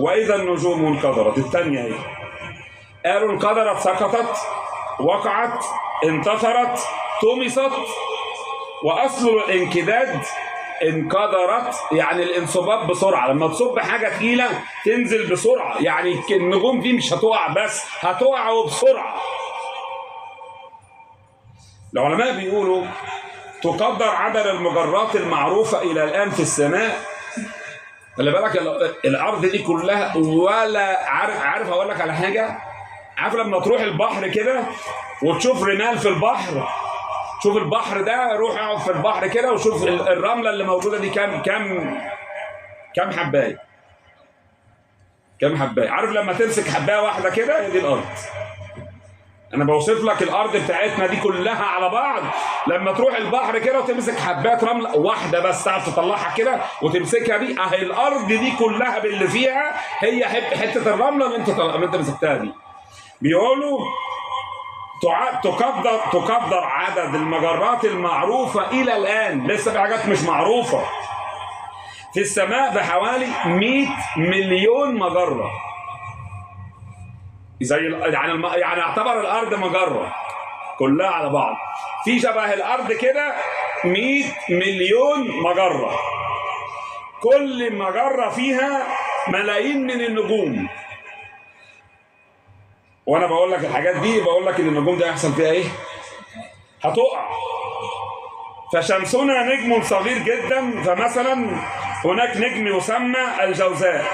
وإذا النجوم انكدرت. الثانية اهي، قالوا انكدرت سقطت، وقعت، انتصرت، طمست. وأصل الانكداد انكدرت يعني الانصباب بسرعة، لما تصب حاجة تقيلة تنزل بسرعة، يعني النجوم دي مش هتقع بس هتقع وبسرعة. العلماء بيقولوا تقدر عدد المجرات المعروفة إلى الآن في السماء. خلي بالك الأرض دي كلها، ولا عارف أقول لك على حاجة؟ عارف لما تروح البحر كده وتشوف رمال في البحر، شوف البحر ده، روح اقعد في البحر كده وشوف الرملة اللي موجودة دي كام حباية، كام حباية. عارف لما تمسك حباية واحدة كده، هي دي الأرض. أنا بوصف لك الأرض بتاعتنا دي كلها على بعض، لما تروح البحر كده وتمسك حباية رملة واحدة بس تعرف تطلعها كده وتمسكها دي، أهي الأرض دي كلها باللي فيها هي حتة الرملة اللي أنت مسكتها دي. بيقولوا تقدر عدد المجرات المعروفة إلى الآن، لسه في حاجات مش معروفة في السماء، بحوالي 100 مليون مجرة. يعني اعتبر الأرض مجرة كلها على بعض، في شبه الأرض كده 100 مليون مجرة، كل مجرة فيها ملايين من النجوم. وانا بقول لك الحاجات دي، بقول لك ان النجوم دي هيحصل فيها ايه؟ هتقع. فشمسنا نجم صغير جدا، فمثلا هناك نجم يسمى الجوزاء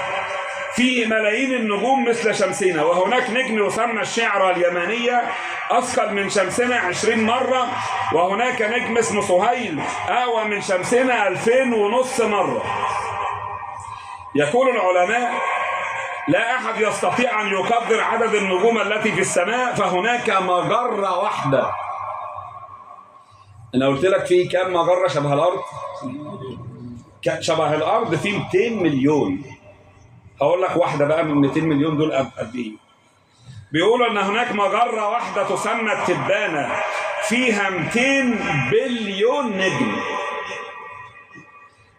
فيه ملايين النجوم مثل شمسنا، وهناك نجم يسمى الشعرة اليمانية أثقل من شمسنا 20 مرة، وهناك نجم اسمه سهيل أقوى من شمسنا 2500 مرة. يقول العلماء لا أحد يستطيع أن يقدر عدد النجوم التي في السماء، فهناك مجرة واحدة. أنا قلت لك في كم مجرة شبه الأرض؟ شبه الأرض في 200 مليون. هقول لك واحدة بقى من 200 مليون دول قد إيه؟ بيقولوا إن هناك مجرة واحدة تسمى التبانة فيها 200 بليون نجم.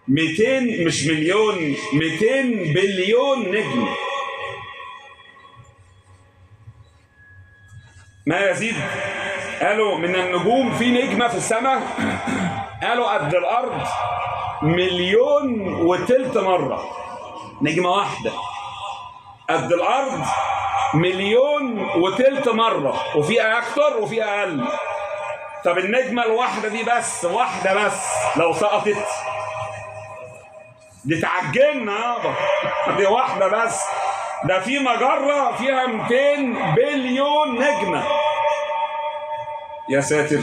200 مش مليون، 200 بليون نجم، ما يزيد. قالوا من النجوم في نجمة في السماء قالوا قد الأرض 1,000,000 مرة، نجمة واحدة قد الأرض 1,000,000 مرة، وفي أكتر وفي أقل. طب النجمة الواحدة دي بس، واحدة بس لو سقطت دي تعجلنا يابا، دي واحدة بس، ده في مجرة فيها 200 بليون نجمة. يا ساتر،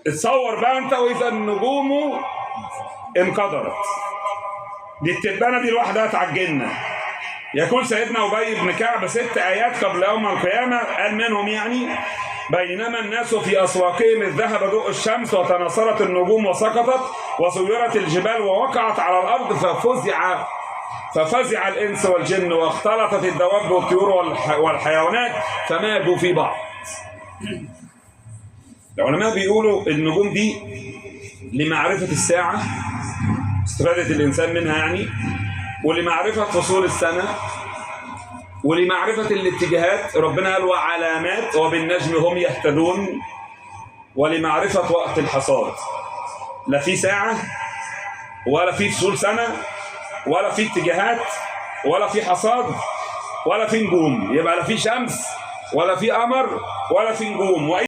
اتصور بقى انت وإذا النجوم انقدرت. دي التبانة دي لوحدها تعجلنا. يقول سيدنا أبي بن كعب 6 آيات قبل يوم القيامة، قال منهم يعني بينما الناس في أسواقهم إذ ذهب ضوء الشمس وتناثرت النجوم وسقطت وسيرت الجبال ووقعت على الأرض ففزع الإنس والجن واختلطت الدواب والطيور والحيوانات فماتوا في بعض. العلماء بيقولوا النجوم دي لمعرفة الساعة، استفادة الإنسان منها يعني، ولمعرفة فصول السنة، ولمعرفة الاتجاهات، ربنا قال وعلامات وبالنجم هم يهتدون، ولمعرفة وقت الحصاد. لا في ساعة ولا في فصول سنة ولا في اتجاهات ولا في حصاد ولا في نجوم، يبقى لا في شمس ولا في قمر ولا في نجوم.